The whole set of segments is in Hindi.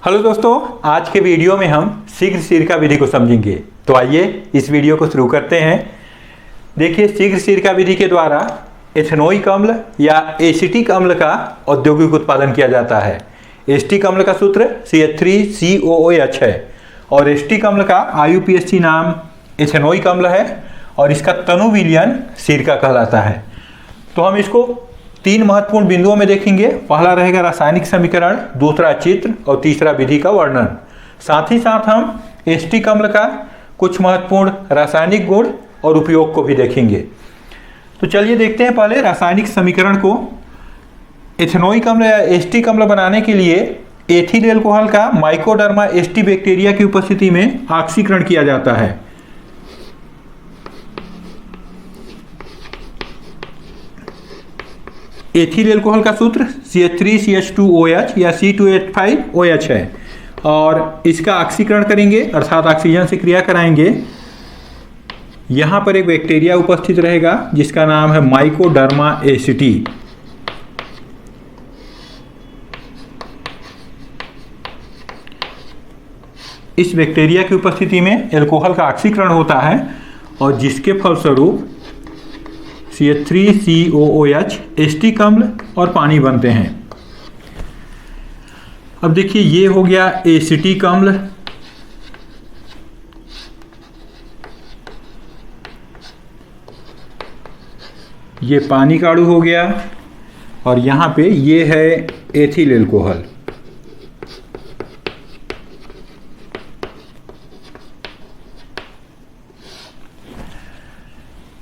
हेलो दोस्तों, आज के वीडियो में हम शीघ्र सिरका विधि को समझेंगे। तो आइए इस वीडियो को शुरू करते हैं। देखिए, शीघ्र सिरका विधि के द्वारा एथेनोइक अम्ल या एसिटिक अम्ल का औद्योगिक उत्पादन किया जाता है। एसिटिक अम्ल का सूत्र CH3COOH है और एसिटिक अम्ल का IUPAC नाम एथेनोइक अम्ल है और इसका तनु विलयन सिरका कहलाता है। तो हम इसको तीन महत्वपूर्ण बिंदुओं में देखेंगे। पहला रहेगा रासायनिक समीकरण, दूसरा चित्र और तीसरा विधि का वर्णन। साथ ही साथ हम एसिटिक अम्ल का कुछ महत्वपूर्ण रासायनिक गुण और उपयोग को भी देखेंगे। तो चलिए देखते हैं पहले रासायनिक समीकरण को। एथेनोइक अम्ल या एसिटिक अम्ल बनाने के लिए एथिल एल्कोहल का माइकोडर्मा एस्टी बैक्टीरिया की उपस्थिति में ऑक्सीकरण किया जाता है। एथिल एल्कोहल का सूत्र CH3CH2OH या C2H5OH है और इसका ऑक्सीकरण करेंगे अर्थात ऑक्सीजन से क्रिया कराएंगे। यहाँ पर एक बैक्टीरिया उपस्थित रहेगा जिसका नाम है माइकोडर्मा एसिटी। इस बैक्टीरिया की उपस्थिति में एल्कोहल का ऑक्सीकरण होता है और जिसके फलस्वरूप CH3COOH एसिटिक अम्ल और पानी बनते हैं। अब देखिए, ये हो गया एसिटिक अम्ल, ये पानी का अणु हो गया और यहाँ पे ये है एथिल एल्कोहल।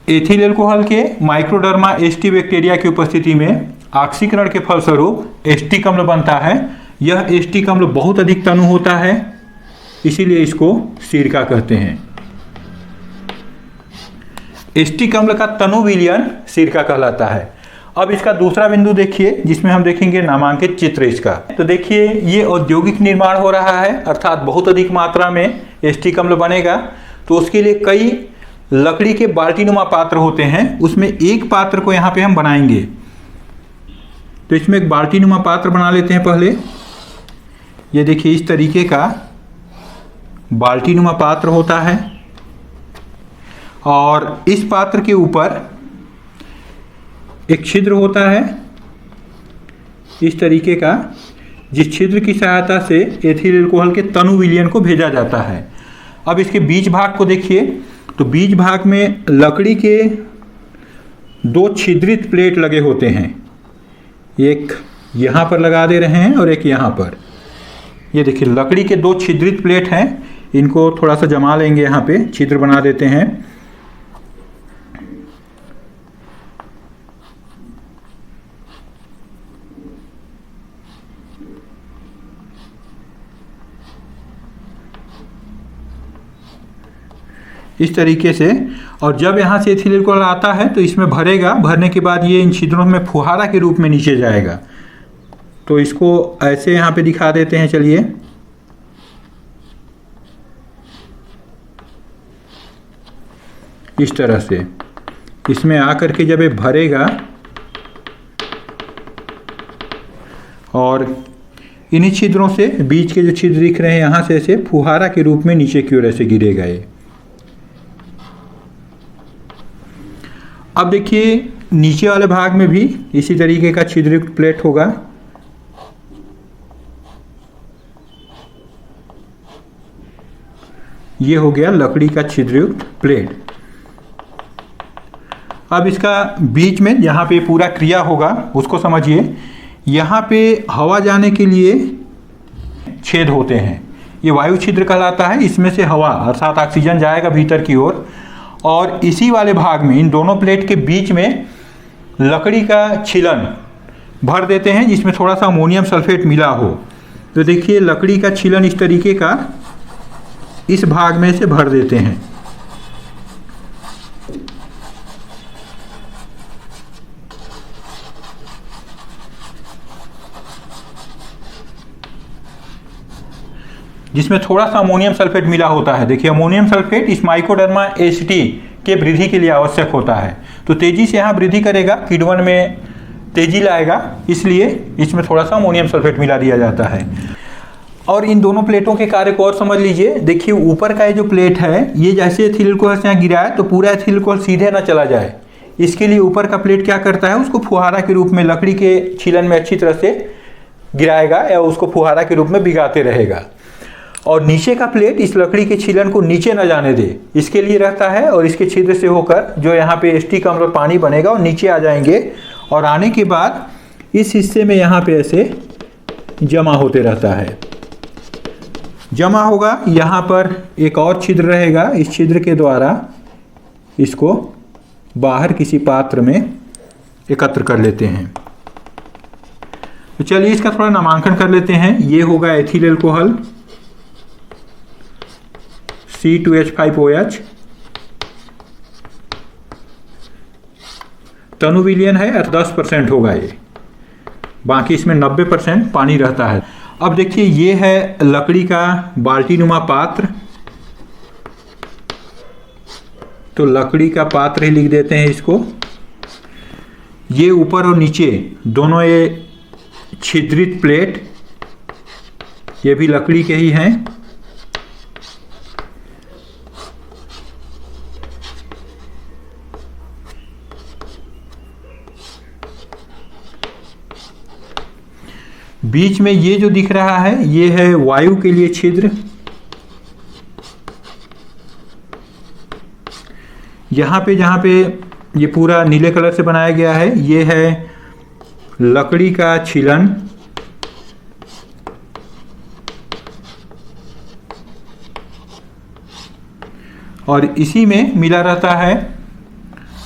एथिल एल्कोहल के माइक्रोडर्मा एस्टी बैक्टीरिया की उपस्थिति में ऑक्सीकरण के फलस्वरूप एसिटिक अम्ल बनता है। यह एसिटिक अम्ल बहुत अधिक तनु होता है, इसीलिए इसको सिरका कहते हैं। एसिटिक अम्ल का तनु विलयन सिरका कहलाता है। अब इसका दूसरा बिंदु देखिए जिसमें हम देखेंगे नामांकित चित्र इसका। तो देखिए, ये औद्योगिक निर्माण हो रहा है अर्थात बहुत अधिक मात्रा में एसिटिक अम्ल बनेगा। तो उसके लिए कई लकड़ी के बाल्टीनुमा पात्र होते हैं, उसमें एक पात्र को यहाँ पे हम बनाएंगे। तो इसमें एक बाल्टीनुमा पात्र बना लेते हैं पहले। ये देखिए, इस तरीके का बाल्टीनुमा पात्र होता है और इस पात्र के ऊपर एक छिद्र होता है इस तरीके का, जिस छिद्र की सहायता से एथिल एल्कोहल के तनु विलयन को भेजा जाता है। अब इसके बीच भाग को देखिए। तो बीच भाग में लकड़ी के दो छिद्रित प्लेट लगे होते हैं, एक यहाँ पर लगा दे रहे हैं और एक यहाँ पर। ये देखिए, लकड़ी के दो छिद्रित प्लेट हैं, इनको थोड़ा सा जमा लेंगे, यहाँ पे छिद्र बना देते हैं। इस तरीके से। और जब यहाँ से एथिल एल्कोहल आता है तो इसमें भरेगा, भरने के बाद ये इन छिद्रों में फुहारा के रूप में नीचे जाएगा। तो इसको ऐसे यहाँ पे दिखा देते हैं। चलिए, इस तरह से इसमें आकर के जब ये भरेगा और इन्हीं छिद्रों से, बीच के जो छिद्र दिख रहे हैं यहाँ से ऐसे फुहारा के रूप में नीचे की ओर ऐसे गिरेगा ये। अब देखिए, नीचे वाले भाग में भी इसी तरीके का छिद्रयुक्त प्लेट होगा। ये हो गया लकड़ी का छिद्रयुक्त प्लेट। अब इसका बीच में जहाँ पे पूरा क्रिया होगा उसको समझिए। यहाँ पे हवा जाने के लिए छेद होते हैं, ये वायु छिद्र कहलाता है। इसमें से हवा अर्थात ऑक्सीजन जाएगा भीतर की ओर और इसी वाले भाग में, इन दोनों प्लेट के बीच में लकड़ी का छिलन भर देते हैं जिसमें थोड़ा सा अमोनियम सल्फेट मिला हो। तो देखिए, लकड़ी का छिलन इस तरीके का इस भाग में से भर देते हैं। जिसमें थोड़ा सा अमोनियम सल्फेट मिला होता है। देखिए, अमोनियम सल्फेट इस माइकोडर्मा एसिटी के वृद्धि के लिए आवश्यक होता है। तो तेजी से यहाँ वृद्धि करेगा, किण्वन में तेजी लाएगा, इसलिए इसमें थोड़ा सा अमोनियम सल्फेट मिला दिया जाता है। और इन दोनों प्लेटों के कार्य को और समझ लीजिए। देखिए ऊपर का ये जो प्लेट है, ये जैसे एथिल अल्कोहल से यहाँ गिराए तो पूरा एथिल अल्कोहल सीधे ना चला जाए, इसके लिए ऊपर का प्लेट क्या करता है, उसको फुहारा के रूप में लकड़ी के छीलन में अच्छी तरह से गिराएगा या उसको फुहारा के रूप में भिगाते रहेगा। और नीचे का प्लेट इस लकड़ी के छीलन को नीचे न जाने दे, इसके लिए रहता है। और इसके छिद्र से होकर जो यहाँ पे एसिटिक अम्ल और पानी बनेगा और नीचे आ जाएंगे, और आने के बाद इस हिस्से में यहाँ पे ऐसे जमा होते रहता है। जमा होगा, यहाँ पर एक और छिद्र रहेगा, इस छिद्र के द्वारा इसको बाहर किसी पात्र में एकत्र कर लेते हैं। तो चलिए इसका थोड़ा नामांकन कर लेते हैं। ये होगा एथिल अल्कोहल C2H5OH, तनु विलयन है 10% होगा ये, बाकी इसमें 90% पानी रहता है। अब देखिए ये है लकड़ी का बाल्टी नुमा पात्र, तो लकड़ी का पात्र ही लिख देते हैं इसको। ये ऊपर और नीचे दोनों ये छिद्रित प्लेट, ये भी लकड़ी के ही हैं। बीच में ये जो दिख रहा है, ये है वायु के लिए छिद्र। यहाँ पे जहाँ पे ये पूरा नीले कलर से बनाया गया है, ये है लकड़ी का छीलन। और इसी में मिला रहता है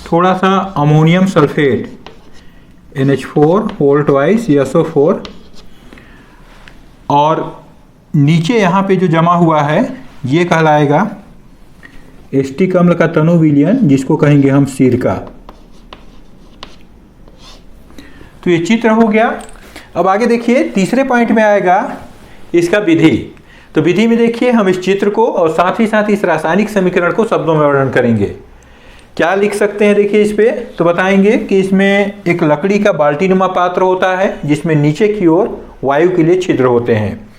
थोड़ा सा ammonium sulphate NH4 whole twice SO4। और नीचे यहाँ पे जो जमा हुआ है ये कहलाएगा एसिटिक अम्ल का तनु विलयन, जिसको कहेंगे हम सिरका। तो ये चित्र हो गया। अब आगे देखिए तीसरे पॉइंट में आएगा इसका विधि। तो विधि में देखिए हम इस चित्र को और साथ ही साथ इस रासायनिक समीकरण को शब्दों में वर्णन करेंगे। क्या लिख सकते हैं देखिए इस पे, तो बताएंगे कि इसमें एक लकड़ी का बाल्टी नुमा पात्र होता है जिसमें नीचे की ओर वायु के लिए छिद्र होते हैं।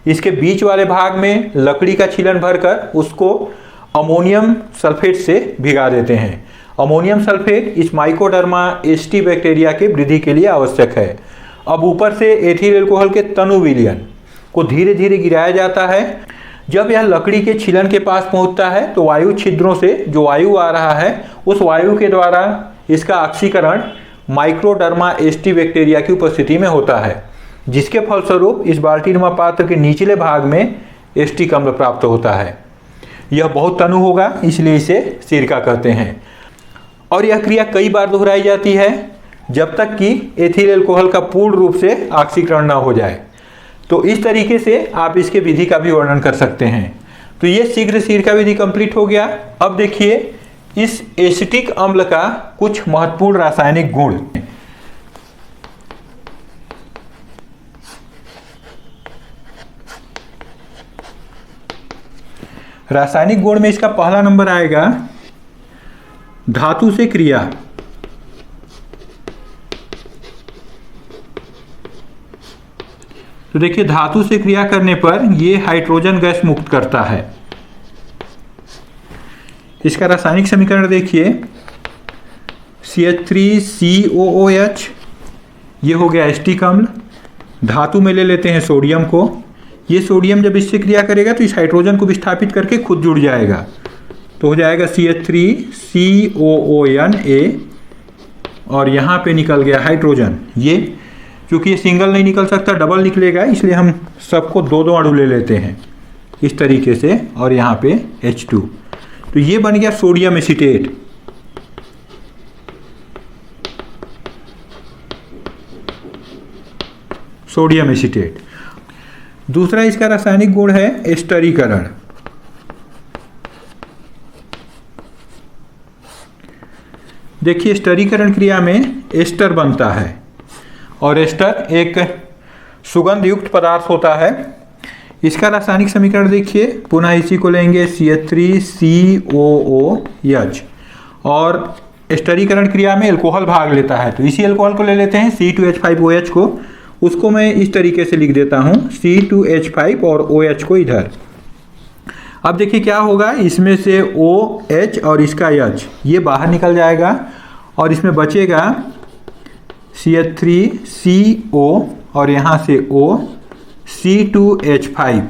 इसके बीच वाले भाग में लकड़ी का छीलन भरकर उसको अमोनियम सल्फेट से भिगा देते हैं। अमोनियम सल्फेट इस माइकोडर्मा एस्टी बैक्टीरिया के वृद्धि के लिए आवश्यक है। अब ऊपर से एथिल अल्कोहल के तनु विलयन को धीरे धीरे गिराया जाता है। जब यह लकड़ी के छीलन के पास पहुंचता है तो वायु छिद्रों से जो वायु आ रहा है उस वायु के द्वारा इसका ऑक्सीकरण माइक्रोडर्मा एस्टी बैक्टीरिया की उपस्थिति में होता है, जिसके फलस्वरूप इस बाल्टीनुमा पात्र के निचले भाग में एसिटिक अम्ल प्राप्त होता है। यह बहुत तनु होगा, इसलिए इसे सिरका कहते हैं। और यह क्रिया कई बार दोहराई जाती है जब तक कि एथिल अल्कोहल का पूर्ण रूप से ऑक्सीकरण न हो जाए। तो इस तरीके से आप इसके विधि का भी वर्णन कर सकते हैं। तो ये शीघ्र सिरका विधि कंप्लीट हो गया। अब देखिए इस एसिटिक अम्ल का कुछ महत्वपूर्ण रासायनिक गुण। रासायनिक गुण में इसका पहला नंबर आएगा धातु से क्रिया। तो देखिए धातु से क्रिया करने पर यह हाइड्रोजन गैस मुक्त करता है। इसका रासायनिक समीकरण देखिए CH3COOH, ये हो गया एसिटिक अम्ल। धातु में ले लेते हैं सोडियम को। ये सोडियम जब इससे क्रिया करेगा तो इस हाइड्रोजन को विस्थापित करके खुद जुड़ जाएगा, तो हो जाएगा CH3COONA। और यहाँ पे निकल गया हाइड्रोजन। ये क्योंकि ये सिंगल नहीं निकल सकता, डबल निकलेगा, इसलिए हम सबको दो दो अणु ले लेते हैं इस तरीके से। और यहाँ पे H2, तो ये बन गया सोडियम एसीटेट। Sodium acetate. दूसरा इसका रासायनिक गुण है एस्टरीकरण। देखिए स्टरीकरण क्रिया में एस्टर बनता है और एस्टर एक सुगंध युक्त पदार्थ होता है। इसका रासायनिक समीकरण देखिए, पुनः इसी को लेंगे CH3COOH। और एस्टरीकरण क्रिया में अल्कोहल भाग लेता है, तो इसी अल्कोहल को ले लेते हैं C2H5OH को। उसको मैं इस तरीके से लिख देता हूँ C2H5 और OH को इधर। अब देखिए क्या होगा, इसमें से OH और इसका H ये बाहर निकल जाएगा और इसमें बचेगा CH3CO और यहाँ से O C2H5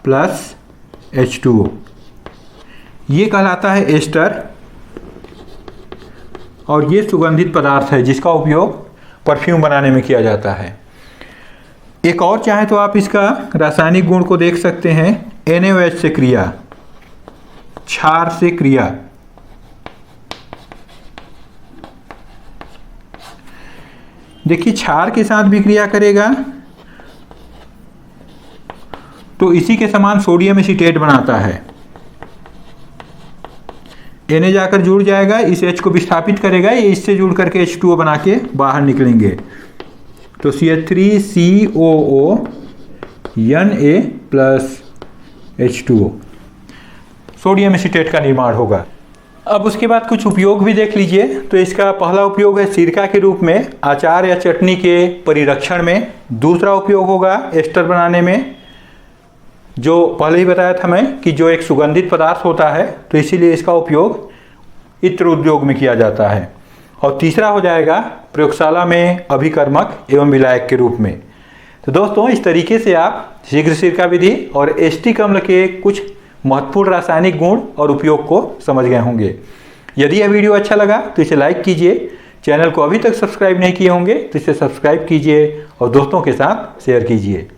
प्लस H2O। ये कहलाता है एस्टर और ये सुगंधित पदार्थ है जिसका उपयोग परफ्यूम बनाने में किया जाता है। एक और चाहे तो आप इसका रासायनिक गुण को देख सकते हैं। NaOH से क्रिया, क्षार से क्रिया, देखिए क्षार के साथ भी क्रिया करेगा तो इसी के समान सोडियम एसीटेट बनाता है। Na जाकर जुड़ जाएगा, इस H को विस्थापित करेगा, ये इससे जुड़ करके H2O बना के बाहर निकलेंगे। तो CH3COO Na plus H2O sodium acetate का निर्माण होगा। अब उसके बाद कुछ उपयोग भी देख लीजिए। तो इसका पहला उपयोग है सिरका के रूप में अचार या चटनी के परिरक्षण में। दूसरा उपयोग होगा एस्टर बनाने में, जो पहले ही बताया था मैं कि जो एक सुगंधित पदार्थ होता है तो इसीलिए इसका उपयोग इत्र उद्योग में किया जाता है। और तीसरा हो जाएगा प्रयोगशाला में अभिकर्मक एवं विलायक के रूप में। तो दोस्तों इस तरीके से आप शीघ्र सिरका विधि और एसिटिक अम्ल के कुछ महत्वपूर्ण रासायनिक गुण और उपयोग को समझ गए होंगे। यदि यह वीडियो अच्छा लगा तो इसे लाइक कीजिए। चैनल को अभी तक सब्सक्राइब नहीं किए होंगे तो इसे सब्सक्राइब कीजिए और दोस्तों के साथ शेयर कीजिए।